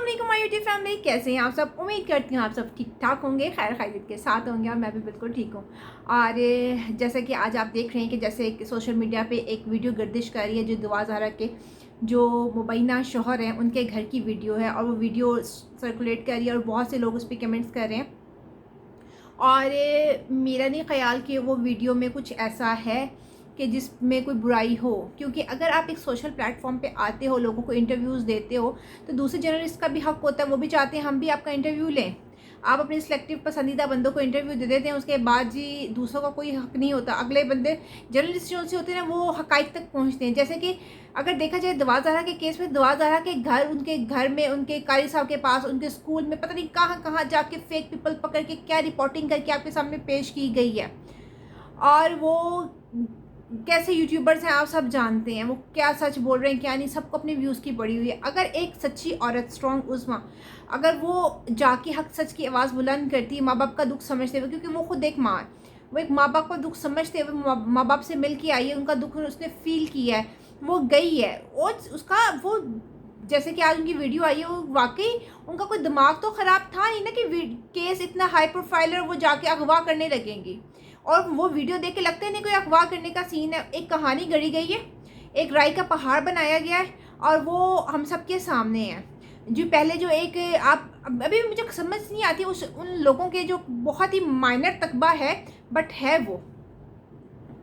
अस्सलाम my YouTube family, कैसे हैं आप सब। उम्मीद करती हूँ आप सब ठीक ठाक होंगे, खैर खैरियत के साथ होंगे और मैं भी बिल्कुल ठीक हूँ। और जैसे कि आज आप देख रहे हैं कि जैसे सोशल मीडिया पे एक वीडियो गर्दिश कर रही है जो दुआ ज़हरा के जो मुबैना शौहर हैं उनके घर की वीडियो है और वो वीडियो सर्कुलेट कर रही है और बहुत से लोग उस पर कमेंट्स कर रहे हैं। और मेरा नहीं ख्याल कि वो वीडियो में कुछ ऐसा है कि जिसमें कोई बुराई हो, क्योंकि अगर आप एक सोशल प्लेटफॉर्म पे आते हो, लोगों को इंटरव्यूज़ देते हो, तो दूसरे जर्नलिस्ट का भी हक होता है, वो भी चाहते हैं हम भी आपका इंटरव्यू लें। आप अपने सिलेक्टिव पसंदीदा बंदों को इंटरव्यू दे देते हैं, उसके बाद जी दूसरों का कोई हक नहीं होता। अगले बंदे जर्नलिस्ट जो से होते हैं ना, वो हकाइक तक पहुँचते हैं। जैसे कि अगर देखा जाए दुआ ज़हरा के केस में, दुआ ज़हरा के घर, उनके घर में, उनके कारी साहब के पास, उनके स्कूल में, पता नहीं कहाँ कहाँ जाके फेक पीपल पकड़ के क्या रिपोर्टिंग करके आपके सामने पेश की गई है। और वो कैसे यूट्यूबर्स हैं आप सब जानते हैं, वो क्या सच बोल रहे हैं क्या नहीं, सबको अपने व्यूज़ की पड़ी हुई है। अगर एक सच्ची औरत, स्ट्रॉन्ग उज़्मा, अगर वो जाके हक सच की आवाज़ बुलंद करती है, माँ बाप का दुख समझते हुए, क्योंकि वो खुद एक माँ है, वो एक माँ बाप का दुख समझते हुए माँ बाप से मिल के आई है, उनका दुख उसने फील किया है, वो गई है और उसका वो जैसे कि आज उनकी वीडियो आई है, वो वाकई उनका कोई दिमाग तो ख़राब था नहीं ना कि केस इतना हाई प्रोफाइल है वो जाके अगवा करने लगेंगी। और वो वीडियो देख के लगता है नहीं कोई अगवा करने का सीन है, एक कहानी गढ़ी गई है, एक राई का पहाड़ बनाया गया है और वो हम सब के सामने है। जो पहले जो एक आप अभी मुझे समझ नहीं आती उन लोगों के जो बहुत ही माइनर तकबा है बट है वो,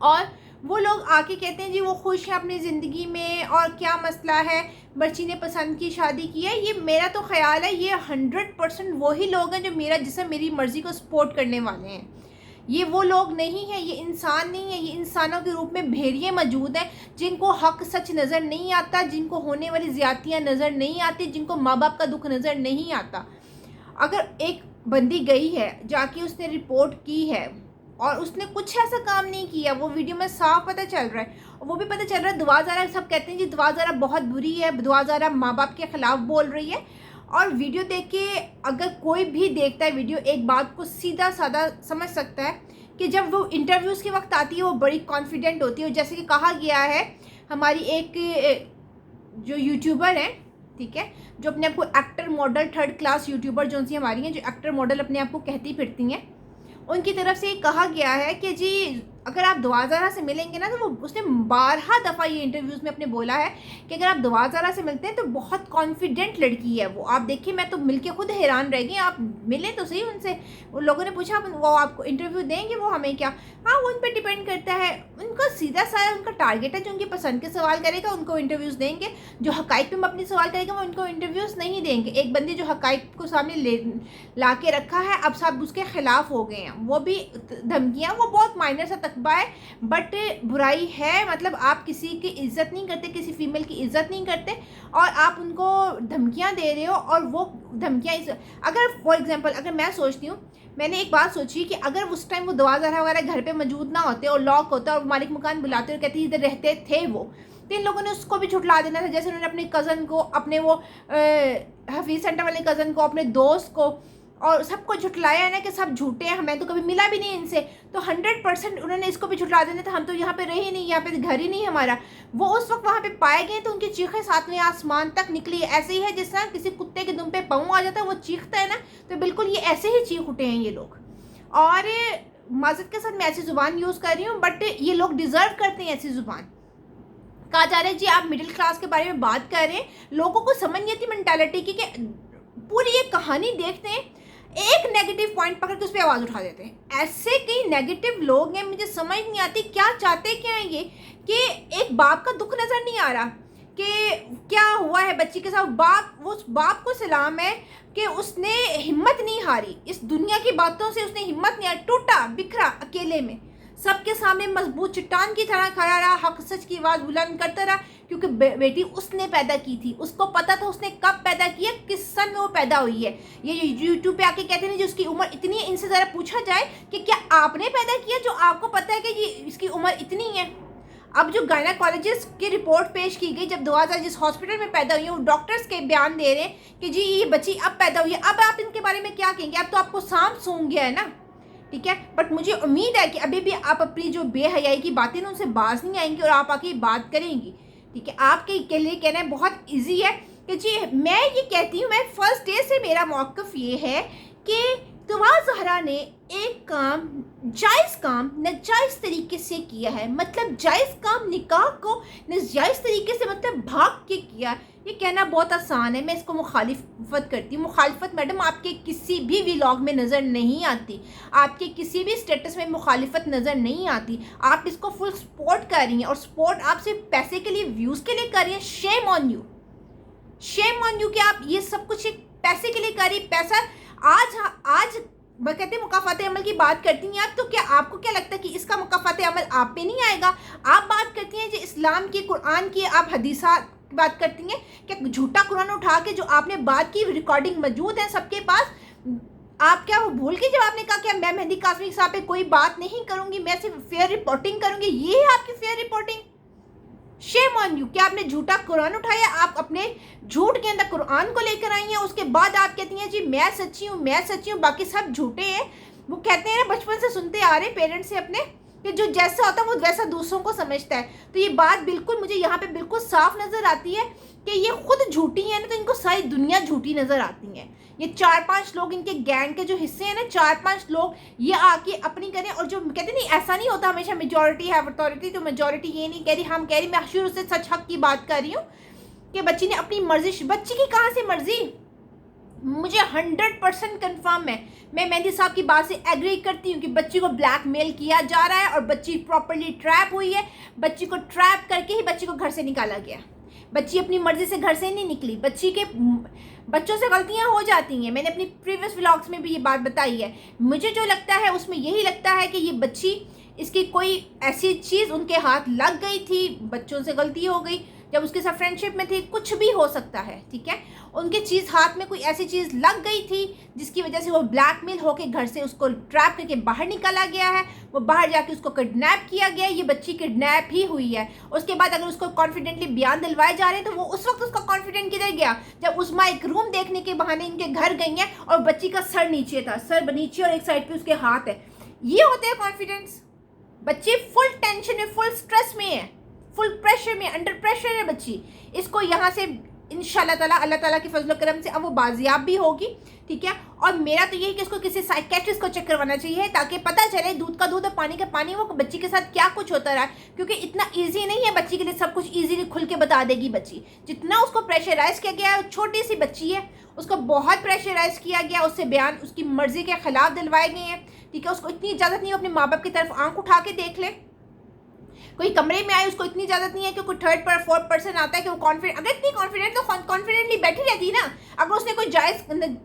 और वो लोग आके कहते हैं जी वो खुश हैं अपनी ज़िंदगी में और क्या मसला है, बच्ची ने पसंद की शादी की है। ये मेरा तो ख्याल है ये 100% वही लोग हैं जो मेरा जिसम मेरी मर्ज़ी को सपोर्ट करने वाले हैं। ये वो लोग नहीं हैं, ये इंसान नहीं है, ये इंसानों के रूप में भेड़िए मौजूद हैं जिनको हक सच नज़र नहीं आता, जिनको होने वाली ज़्यादतियाँ नज़र नहीं आती, जिनको माँ बाप का दुख नज़र नहीं आता। अगर एक बंदी गई है जाके उसने रिपोर्ट की है और उसने कुछ ऐसा काम नहीं किया, वो वीडियो में साफ पता चल रहा है, और वो भी पता चल रहा है दुआ ज़हरा, सब कहते हैं जी दुआ ज़हरा बहुत बुरी है, दुआ ज़हरा माँ बाप के ख़िलाफ़ बोल रही है। और वीडियो देख के अगर कोई भी देखता है वीडियो, एक बात को सीधा साधा समझ सकता है कि जब वो इंटरव्यूज़ के वक्त आती है वो बड़ी कॉन्फिडेंट होती है। जैसे कि कहा गया है, हमारी एक जो यूट्यूबर हैं, ठीक है, जो अपने आप को actor model third class YouTuber जो सी हमारी हैं, जो एक्टर मॉडल अपने आप को कहती फिरती हैं, उनकी तरफ से कहा गया है कि जी अगर आप दुआ ज़हरा से मिलेंगे ना, तो वो उसने 12 दफ़ा ये इंटरव्यूज़ में अपने बोला है कि अगर आप दुआ ज़हरा से मिलते हैं तो बहुत कॉन्फिडेंट लड़की है वो। आप देखिए, मैं तो मिलके खुद हैरान रह गई, आप मिलें तो सही उनसे। उन लोगों ने पूछा वो आपको इंटरव्यू देंगे, वो हमें क्या, हाँ वो उन पर डिपेंड करता है, उनका सीधा साधा उनका टारगेट है, जो उनकी पसंद के सवाल करेगा उनको इंटरव्यूज़ देंगे, जो हकाइक पे अपनी सवाल करेगा वो उनको इंटरव्यूज़ नहीं देंगे। एक बंदी जो हकाइक को सामने ला के रखा है, अब सब उसके ख़िलाफ़ हो गए हैं, वो भी धमकियाँ, वो बहुत माइनर सा तकबा है बट बुराई है। मतलब आप किसी की इज्जत नहीं करते, किसी फीमेल की इज्जत नहीं करते और आप उनको धमकियां दे रहे हो। और वो धमकियां अगर फॉर एग्जांपल अगर मैं सोचती हूँ, मैंने एक बात सोची कि अगर उस टाइम वो दुआ ज़हरा वगैरह घर पे मौजूद ना होते और लॉक होता और मालिक मकान बुलाते और कहते इधर रहते थे वो, तो इन लोगों ने उसको भी झुठला देना था। जैसे उन्होंने अपने कज़न को, अपने वो हफीज़ सेंटर वाले कज़न को, अपने दोस्त को और सबको झुठलाया है ना कि सब झूठे हैं, हमें तो कभी मिला भी नहीं इनसे, तो 100% उन्होंने इसको भी झुठला देना था, हम तो यहाँ पे रहे ही नहीं, यहाँ पे घर ही नहीं हमारा। वो उस वक्त वहाँ पे पाए गए तो उनकी चीखें सातवें आसमान तक निकली। ऐसे ही है जिस तरह किसी कुत्ते के दुम पे पाँव आ जाता है, वो चीखता है ना, तो बिल्कुल ये ऐसे ही चीख उठे हैं ये लोग। और माज़रत के साथ मैं ऐसी ज़ुबान यूज़ कर रही हूँ बट ये लोग डिज़र्व करते हैं ऐसी ज़ुबान। कहा जा रहा है जी आप मिडिल क्लास के बारे में बात कर रहे हैं, लोगों को समझ नहीं आती मेंटालिटी की, कि पूरी ये कहानी देखते हैं, एक नेगेटिव पॉइंट पकड़ के उस पर आवाज़ उठा देते हैं। ऐसे कई नेगेटिव लोग हैं, मुझे समझ नहीं आती क्या चाहते क्या हैं ये, कि एक बाप का दुख नज़र नहीं आ रहा कि क्या हुआ है बच्ची के साथ। बाप, वो उस बाप को सलाम है कि उसने हिम्मत नहीं हारी, इस दुनिया की बातों से उसने हिम्मत नहीं हारी, टूटा बिखरा अकेले में सबके सामने मजबूत चट्टान की तरह खड़ा रहा, हक सच की आवाज़ बुलंद करता रहा, क्योंकि बेटी उसने पैदा की थी, उसको पता था उसने कब पैदा किया, किस सन में वो पैदा हुई है। ये यूट्यूब पे आके कहते हैं जी उसकी उम्र इतनी है, इनसे ज़रा पूछा जाए कि क्या आपने पैदा किया जो आपको पता है कि ये इसकी उम्र इतनी है। अब जो गायनाकोलॉजिस्ट की रिपोर्ट पेश की गई, जब दुआ ज़हरा जिस हॉस्पिटल में पैदा हुई है, वो डॉक्टर्स के बयान दे रहे हैं कि जी ये बच्ची अब पैदा हुई है, अब आप इनके बारे में क्या कहेंगे, अब तो आपको सांप सूंघ गया है ना, ठीक है। बट मुझे उम्मीद है कि अभी भी आप अपनी जो बेहयाई की बातें ना उनसे बाज नहीं आएंगी और आप आके बात करेंगी, ठीक है। आपके लिए कहना है बहुत ईजी है कि जी मैं ये कहती हूँ, मैं फर्स्ट डे से मेरा मौक़िफ़ ये है कि दुआ ज़हरा ने एक काम, जायज़ काम नाजायज़ तरीके से किया है। मतलब जायज़ काम निकाह को नाजायज़ तरीके से मतलब भाग के किया। ये कहना बहुत आसान है, मैं इसको मुखालिफत करती हूँ। मुखालिफत मैडम आपके किसी भी व्लॉग में नज़र नहीं आती, आपके किसी भी स्टेटस में मुखालिफत नज़र नहीं आती। आप इसको फुल सपोर्ट कर रही हैं, और सपोर्ट आप सिर्फ पैसे के लिए, व्यूज़ के लिए कर रही हैं। Shame on you, shame on you कि आप ये सब कुछ एक पैसे के लिए कर रही। पैसा आज वह कहते हैं मुकाफ़ात अमल की बात करती हैं आप, तो क्या आपको क्या लगता है कि इसका मुकाफ़ात अमल आप पे नहीं आएगा? आप बात करती हैं जो इस्लाम की, कुरान की, आप हदीसात की बात करती हैं, क्या झूठा कुरान उठा के जो आपने बात की रिकॉर्डिंग मौजूद है सबके पास, आप क्या वो भूल के जब आपने कहा कि मैं मेहंदी कासमी साहब पे कोई बात नहीं करूंगी, मैं सिर्फ फेयर रिपोर्टिंग करूंगी, ये है आपकी fair reporting? Shame on you. क्या आपने झूठा कुरान उठाया? आप अपने झूठ के अंदर कुरान को लेकर आई हैं, उसके बाद आप कहती हैं जी मैं सच्ची हूँ, मैं सच्ची हूँ, बाकी सब झूठे हैं। वो कहते हैं ना, बचपन से सुनते आ रहे पेरेंट्स से अपने, कि जो जैसा होता है वो वैसा दूसरों को समझता है। तो ये बात बिल्कुल मुझे यहाँ पे बिल्कुल साफ नज़र आती है कि ये खुद झूठी है ना, तो इनको सारी दुनिया झूठी नज़र आती है। ये 4-5 लोग, इनके गैंग के जो हिस्से हैं ना, 4-5 लोग ये आके अपनी करें। और जो कहते नहीं, ऐसा नहीं होता हमेशा मेजॉरिटी है अथॉरिटी, तो मेजॉरिटी ये नहीं कह रही, हम कह रही, मैं शुरू से सच हक की बात कर रही हूँ कि बच्ची ने अपनी मर्जी, बच्ची की कहाँ से मर्जी? मुझे 100% कन्फर्म है, मैं मेहंदी साहब की बात से एग्री करती हूँ कि बच्ची को ब्लैकमेल किया जा रहा है और बच्ची प्रॉपर्ली ट्रैप हुई है। बच्ची को ट्रैप करके ही बच्ची को घर से निकाला गया। बच्ची अपनी मर्जी से घर से नहीं निकली। बच्चों से गलतियां हो जाती हैं, मैंने अपनी प्रीवियस व्लॉग्स में भी ये बात बताई है। मुझे जो लगता है उसमें यही लगता है कि ये बच्ची, इसकी कोई ऐसी चीज़ उनके हाथ लग गई थी, बच्चों से गलती हो गई, जब उसके साथ फ्रेंडशिप में थी, कुछ भी हो सकता है, ठीक है। उनके चीज़ हाथ में कोई ऐसी चीज़ लग गई थी जिसकी वजह से वो ब्लैकमेल होकर घर से उसको ट्रैप करके बाहर निकाला गया है। वो बाहर जाके उसको किडनैप किया गया, ये बच्ची किडनैप ही हुई है। उसके बाद अगर उसको कॉन्फिडेंटली बयान दिलवाए जा रहे हैं, तो वो उस वक्त उसका कॉन्फिडेंट किधर गया जब उस्मा एक रूम देखने के बहाने इनके घर गई है और बच्ची का सर नीचे था, सर नीचे और एक साइड पर उसके हाथ है। ये होते हैं कॉन्फिडेंस। बच्ची फुल टेंशन में, फुल स्ट्रेस में है, फुल प्रेशर में, अंडर प्रेशर है बच्ची। इसको यहाँ से इंशाल्लाह ताला, अल्लाह ताला की फजल करम से अब वो बाजियाब भी होगी, ठीक है। और मेरा तो यही कि इसको किसी साइकेट्रिस्ट को चेक करवाना चाहिए ताकि पता चले दूध का दूध और पानी का पानी, वो बच्ची के साथ क्या कुछ होता रहा है। क्योंकि इतना ईजी नहीं है बच्ची के लिए सब कुछ ईजीली खुल के बता देगी बच्ची। जितना उसको प्रेशराइज किया गया है, छोटी सी बच्ची है, उसको बहुत प्रेशराइज किया गया, उससे बयान उसकी मर्जी के खिलाफ दिलवाए गए हैं, ठीक है। उसको इतनी इजाज़त नहीं है अपने माँ बाप की तरफ आंख उठा के देख ले। कोई कमरे में आए, उसको इतनी इजाज़त नहीं है कि कोई 3rd पर 4th पर्सन आता है कि वो कॉन्फिडेंट, अगर इतनी कॉन्फिडेंट तो कॉन्फिडेंटली बैठी रहती ना। अगर उसने कोई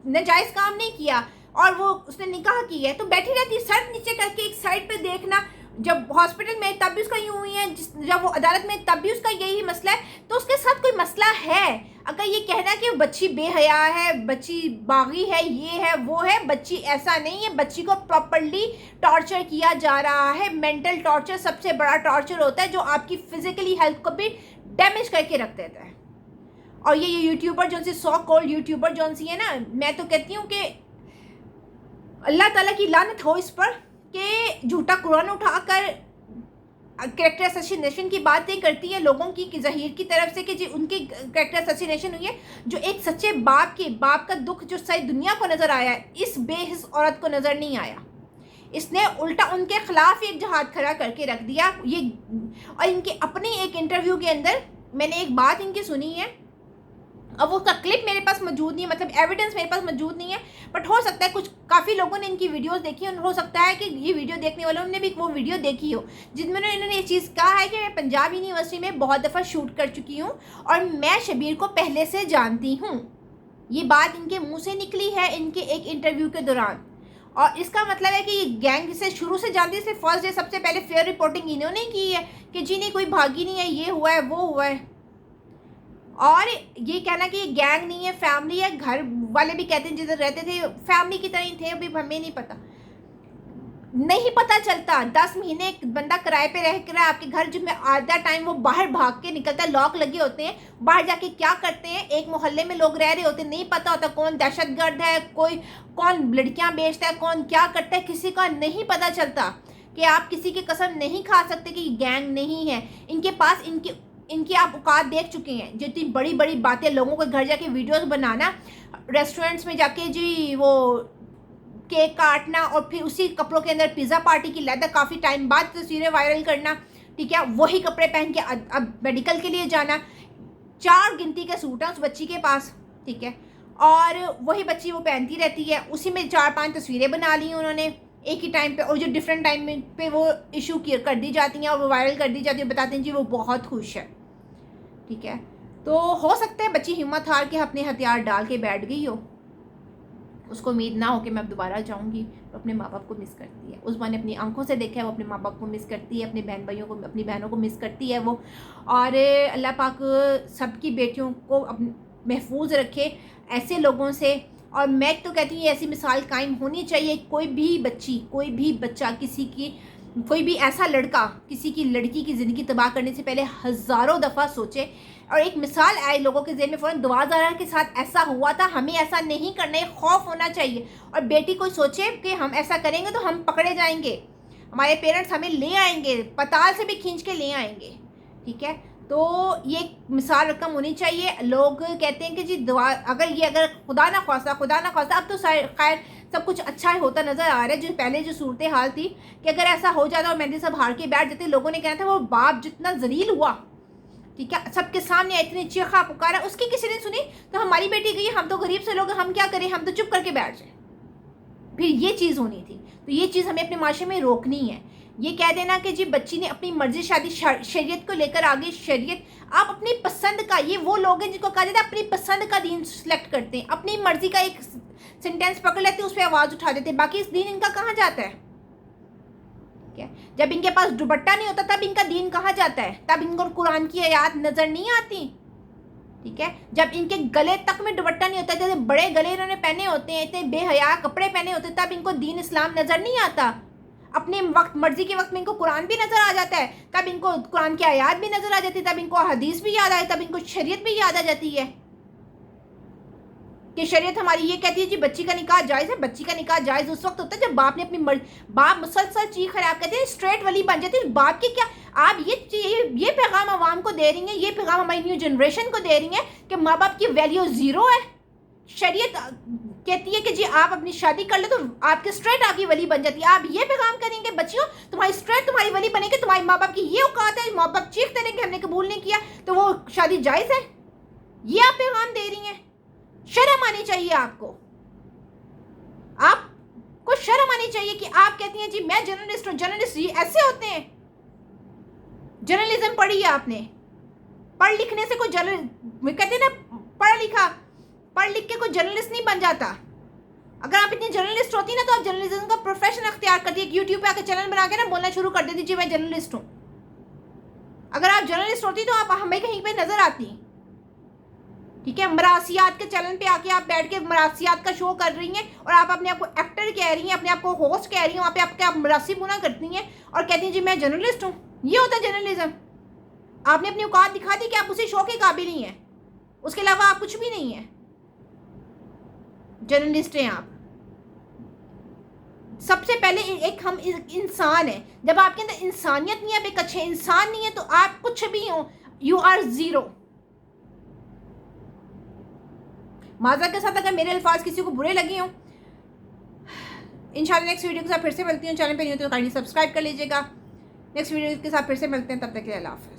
नाजायज़ काम नहीं किया और वो उसने निकाह की है तो बैठी रहती, सर नीचे करके एक साइड पे देखना। जब हॉस्पिटल में तब भी उसका यूँ हुई है, जब वो अदालत में तब भी उसका यही मसला है, तो उसके साथ कोई मसला है। अगर ये कहना कि बच्ची बेहया है, बच्ची बागी है, ये है वो है, बच्ची ऐसा नहीं है। बच्ची को प्रॉपर्ली टॉर्चर किया जा रहा है। मेंटल टॉर्चर सबसे बड़ा टॉर्चर होता है जो आपकी फिजिकली हेल्थ को भी डैमेज करके रख देता है। और ये यूट्यूबर जो सी, सो कॉल्ड यूट्यूबर जो सी है ना, मैं तो कहती हूँ कि अल्लाह ताला की लानत हो इस पर कि झूठा कुरान उठाकर कैरेक्टर असैसिनेशन की बातें करती है लोगों की, कि ज़हीर की तरफ से कि जी उनकी कैरेक्टर असैसिनेशन हुई है। जो एक सच्चे बाप का दुख जो सारी दुनिया को नज़र आया है, इस बेहिस औरत को नज़र नहीं आया। इसने उल्टा उनके खिलाफ एक जहाद खड़ा करके रख दिया। ये और इनके अपने एक इंटरव्यू के अंदर मैंने एक बात इनकी सुनी है, अब उसका क्लिप मेरे पास मौजूद नहीं है, मतलब एविडेंस मेरे पास मौजूद नहीं है, बट हो सकता है कुछ काफ़ी लोगों ने इनकी वीडियोस देखी हो सकता है कि ये वीडियो देखने वालों ने भी वो वीडियो देखी हो जिनमें इन्होंने ये चीज़ कहा है कि मैं पंजाब यूनिवर्सिटी में बहुत दफ़ा शूट कर चुकी हूँ और मैं शबीर को पहले से जानती हूँ। ये बात इनके मुँह से निकली है इनके एक इंटरव्यू के दौरान। और इसका मतलब है कि ये गैंग से शुरू से जानती है। फर्स्ट डे सबसे पहले फेयर रिपोर्टिंग इन्होंने की है कि जी नहीं कोई भागी नहीं है, ये हुआ है वो हुआ है। और ये कहना कि ये गैंग नहीं है, फैमिली है। घर वाले भी कहते हैं जिधर रहते थे फैमिली की तरह ही थे, अभी हमें नहीं पता चलता। 10 महीने एक बंदा किराए पे रह कर आपके घर, जिसमें आधा टाइम वो बाहर भाग के निकलता है, लॉक लगे होते हैं, बाहर जाके क्या करते हैं, एक मोहल्ले में लोग रह रहे होते हैं, नहीं पता होता कौन दहशतगर्द है, कौन लड़कियां बेचता है, कौन क्या करता है, किसी का नहीं पता चलता। कि आप किसी की कसम नहीं खा सकते कि गैंग नहीं है। इनके पास इनके इनकी आप औकात देख चुके हैं, जो इतनी बड़ी बड़ी बातें, लोगों के घर जाके वीडियोस बनाना, रेस्टोरेंट्स में जाके जी वो केक काटना और फिर उसी कपड़ों के अंदर पिज़्ज़ा पार्टी की लैदा काफ़ी टाइम बाद तस्वीरें वायरल करना, ठीक है, वही कपड़े पहन के अब मेडिकल के लिए जाना, 4 गिनती के सूट हैं उस बच्ची के पास, ठीक है, और वही बच्ची वो पहनती रहती है, उसी में 4-5 तस्वीरें बना ली उन्होंने एक ही टाइम पे, और जो डिफरेंट टाइम पे वो इशू कर दी जाती हैं और वो वायरल कर दी जाती है, बताते हैं जी वो बहुत खुश है, ठीक है। तो हो सकता है बच्ची हिम्मत हार के अपने हथियार डाल के बैठ गई हो, उसको उम्मीद ना हो कि मैं अब दोबारा जाऊंगी, तो अपने माँ बाप को मिस करती है। उस ने अपनी आंखों से देखा है, वो अपने माँ बाप को मिस करती है, अपने बहन भाइयों को, अपनी बहनों को मिस करती है वो। और अल्लाह पाक सबकी बेटियों को महफूज रखे ऐसे लोगों से। और मैं तो कहती हूँ ऐसी मिसाल कायम होनी चाहिए। कोई भी बच्ची, कोई भी बच्चा, किसी की, कोई भी ऐसा लड़का किसी की लड़की की ज़िंदगी तबाह करने से पहले हज़ारों दफ़ा सोचे और एक मिसाल आए लोगों के ज़हन में फ़ौरन दुआ ज़रा के साथ ऐसा हुआ था, हमें ऐसा नहीं करना है, खौफ होना चाहिए। और बेटी को सोचे कि हम ऐसा करेंगे तो हम पकड़े जाएंगे, हमारे पेरेंट्स हमें ले आएंगे, पताल से भी खींच के ले आएंगे, ठीक है। तो ये मिसाल रकम होनी चाहिए। लोग कहते हैं कि जी दुआ, अगर खुदा ना ख्वास्ता अब तो खैर सब कुछ अच्छा होता नज़र आ रहा है। जो पहले जो सूरत हाल थी कि अगर ऐसा हो जाता और मेहंदी साहब हार के बैठ जाते, लोगों ने कहना था वो बाप जितना जलील हुआ, ठीक है, सबके सामने इतनी चीखा पुकारा, उसकी किसी ने सुनी, तो हमारी बेटी गई, हम तो गरीब से लोग, हम क्या करें, हम तो चुप करके बैठ जाए। फिर ये चीज़ होनी थी। तो ये चीज़ हमें अपने माशरे में रोकनी है। ये कह देना कि जी बच्ची ने अपनी मर्जी शादी, शरीयत को लेकर आगे, शरीयत आप अपनी पसंद का, ये वो लोग हैं जिनको कहा जाता है अपनी पसंद का दीन सेलेक्ट करते हैं, अपनी मर्जी का एक सेंटेंस पकड़ लेते हैं, उस पर आवाज़ उठा देते हैं, बाकी इस दीन इनका कहाँ जाता है, ठीक है। जब इनके पास दुपट्टा नहीं होता तब इनका दीन कहाँ जाता है, तब इनको कुरान की आयत नज़र नहीं आती, ठीक है। जब इनके गले तक में दुपट्टा नहीं होता, जैसे बड़े गले इन्होंने पहने होते हैं, इतने बेहया कपड़े पहने होते हैं, तब इनको दीन इस्लाम नज़र नहीं आता। अपने वक्त मर्जी के वक्त में इनको कुरान भी नज़र आ जाता है, तब इनको कुरान की आयत भी नज़र आ जाती है, तब इनको हदीस भी याद आए, तब इनको शरीयत भी याद आ जाती है कि शरीयत हमारी ये कहती है जी बच्ची का निकाह जायज़ है। बच्ची का निकाह जायज़ उस वक्त होता है जब बाप ने अपनी बाप मुसलसल चीख खराब कहते हैं, स्ट्रेट वाली बन जाती है। बाप की क्या, आप ये पैगाम आवाम को दे रही हैं, ये पैगाम हमारी न्यू जनरेशन को दे रही हैं कि माँ बाप की वैल्यू ज़ीरो है। शरीयत कहती है कि जी आप अपनी शादी कर ले तो आपके स्ट्रेट आपकी वली बन जाती है। आप ये पैगाम करेंगे बच्चियों, तुम्हारी स्ट्रेट तुम्हारी वली बनेगी, तुम्हारे माँ बाप की ये औकात है, माँ बाप चीखते रहेंगे हमने कबूल नहीं किया तो वो शादी जायज़ है, ये आप पैगाम दे रही हैं। शर्म आनी चाहिए आपको, आपको शर्म आनी चाहिए कि आप कहती हैं जी मैं जर्नलिस्ट हूं। जर्नलिस्ट ये ऐसे होते हैं? जर्नलिज्म पढ़ी है आपने, पढ़ लिखने से कोई कहते हैं ना पढ़ लिख के कोई जर्नलिस्ट नहीं बन जाता। अगर आप इतनी जर्नलिस्ट होती ना तो आप जर्नलिज्म का प्रोफेशन अख्तियार करती है, यूट्यूब पे आकर चैनल बना के ना बोलना शुरू कर देती जी मैं जर्नलिस्ट हूं। अगर आप जर्नलिस्ट होती तो आप हमें कहीं पे नजर आती, ठीक है। मरासियात के चैनल पे आके आप बैठ के मरासियात का शो कर रही हैं और आप अपने आप को एक्टर कह रही हैं, अपने आप को होस्ट कह रही हैं, वहाँ पे आप मरासी बुना करती हैं और कहती हैं जी मैं जर्नलिस्ट हूँ। ये होता है जर्नलिज्म। आपने अपनी औकात दिखा दी कि आप उसी शो के काबिल ही हैं, उसके अलावा आप कुछ भी नहीं है। जर्नलिस्ट हैं आप। सबसे पहले एक हम इंसान हैं। जब आपके अंदर इंसानियत नहीं है, आप एक अच्छे इंसान नहीं है, तो आप कुछ भी हो, यू आर ज़ीरो। माज़ा के साथ अगर मेरे अल्फाज किसी को बुरे लगे हों, इंशाल्लाह नेक्स्ट वीडियो के साथ फिर से मिलती हूँ। चैनल पे नहीं हो तो काइंडली सब्सक्राइब कर लीजिएगा। नेक्स्ट वीडियो के साथ फिर से मिलते हैं, तब तक के लिए अल्लाह हाफ़िज़।